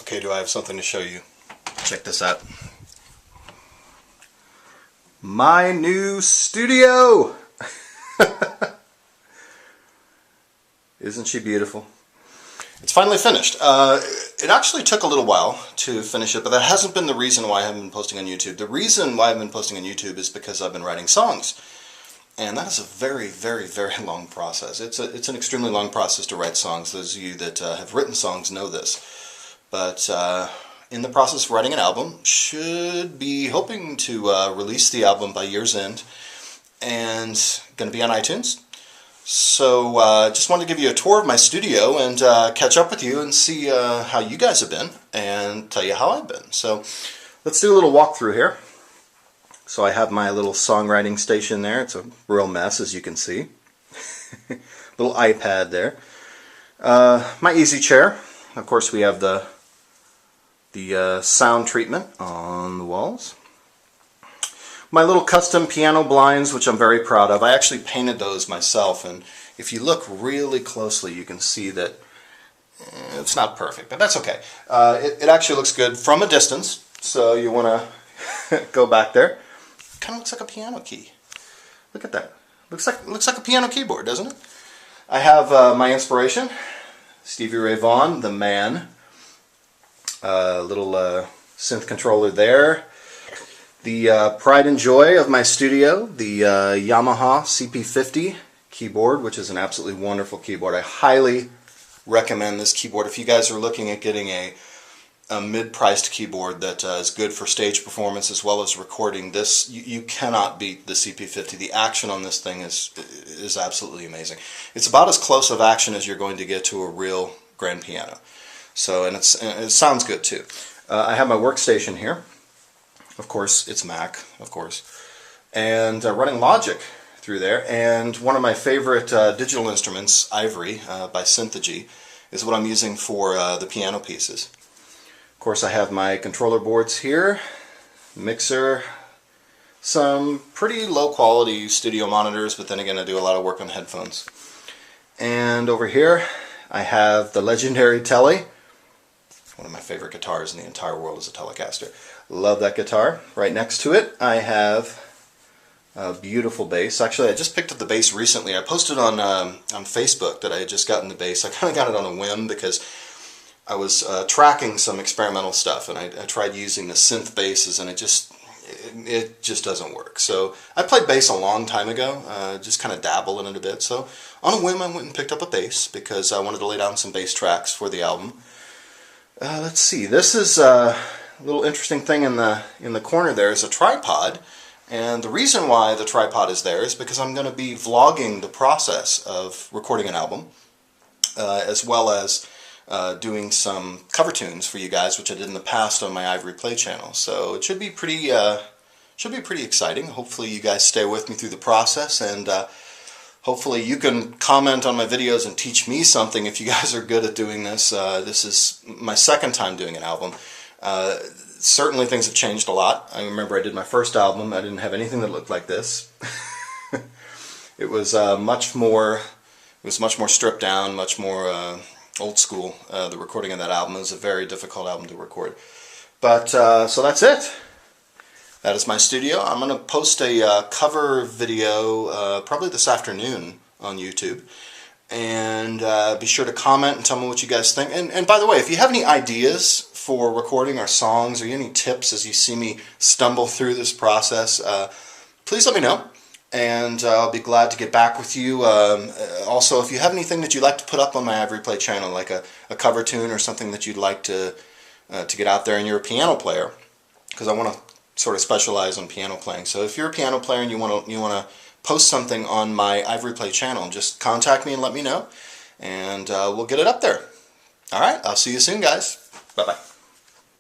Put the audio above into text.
Okay, do I have something to show you? Check this out. My new studio! Isn't she beautiful? It's finally finished. It actually took a little while to finish it, but that hasn't been the reason why I haven't been posting on YouTube. The reason why I've been posting on YouTube is because I've been writing songs. And that is a very, very, very long process. It's an extremely long process to write songs. Those of you that have written songs know this. But in the process of writing an album, should be hoping to release the album by year's end, and going to be on iTunes. So just wanted to give you a tour of my studio and catch up with you and see how you guys have been and tell you how I've been. So let's do a little walkthrough here. So I have my little songwriting station there. It's a real mess, as you can see. Little iPad there. My easy chair. Of course, we have the sound treatment on the walls. My little custom piano blinds, which I'm very proud of. I actually painted those myself, and if you look really closely, you can see that it's not perfect, but that's okay. It actually looks good from a distance, so you want to go back there. Kind of looks like a piano key. Look at that. Looks like a piano keyboard, doesn't it? I have my inspiration, Stevie Ray Vaughan, the man. Little synth controller there. The pride and joy of my studio, the Yamaha CP50 keyboard, which is an absolutely wonderful keyboard. I highly recommend this keyboard. If you guys are looking at getting a mid-priced keyboard that is good for stage performance as well as recording, this you cannot beat the CP50. The action on this thing is absolutely amazing. It's about as close of action as you're going to get to a real grand piano. So, and it sounds good too. I have my workstation here. Of course, it's Mac, of course, and running Logic through there. And one of my favorite digital instruments, Ivory by Synthogy, is what I'm using for the piano pieces. Of course, I have my controller boards here, mixer, some pretty low quality studio monitors, but then again I do a lot of work on headphones. And over here I have the legendary Tele. One of my favorite guitars in the entire world is a Telecaster. Love that guitar. Right next to it I have a beautiful bass. Actually, I just picked up the bass recently. I posted on Facebook that I had just gotten the bass. I kind of got it on a whim because I was tracking some experimental stuff, and I tried using the synth basses, and it just doesn't work. So I played bass a long time ago, just kind of dabble in it a bit. So on a whim I went and picked up a bass because I wanted to lay down some bass tracks for the album. Let's see, this is a little interesting thing in the corner there is a tripod, and the reason why the tripod is there is because I'm going to be vlogging the process of recording an album, as well as doing some cover tunes for you guys, which I did in the past on my Ivory Play channel. So it should be pretty exciting. Hopefully you guys stay with me through the process, and hopefully you can comment on my videos and teach me something if you guys are good at doing this. This is my second time doing an album. Certainly things have changed a lot. I remember I did my first album. I didn't have anything that looked like this. It was much more stripped down, much more old school. The recording of that album is a very difficult album to record. But so that's it. That is my studio. I'm going to post a cover video probably this afternoon on YouTube. And be sure to comment and tell me what you guys think. And by the way, if you have any ideas for recording our songs, or any tips as you see me stumble through this process, please let me know. And I'll be glad to get back with you. Also, if you have anything that you'd like to put up on my Ivory Play channel, like a cover tune or something that you'd like to get out there, and you're a piano player, because I want to sort of specialize on piano playing. So if you're a piano player and you want to post something on my Ivory Play channel, just contact me and let me know, and we'll get it up there. All right, I'll see you soon, guys. Bye-bye.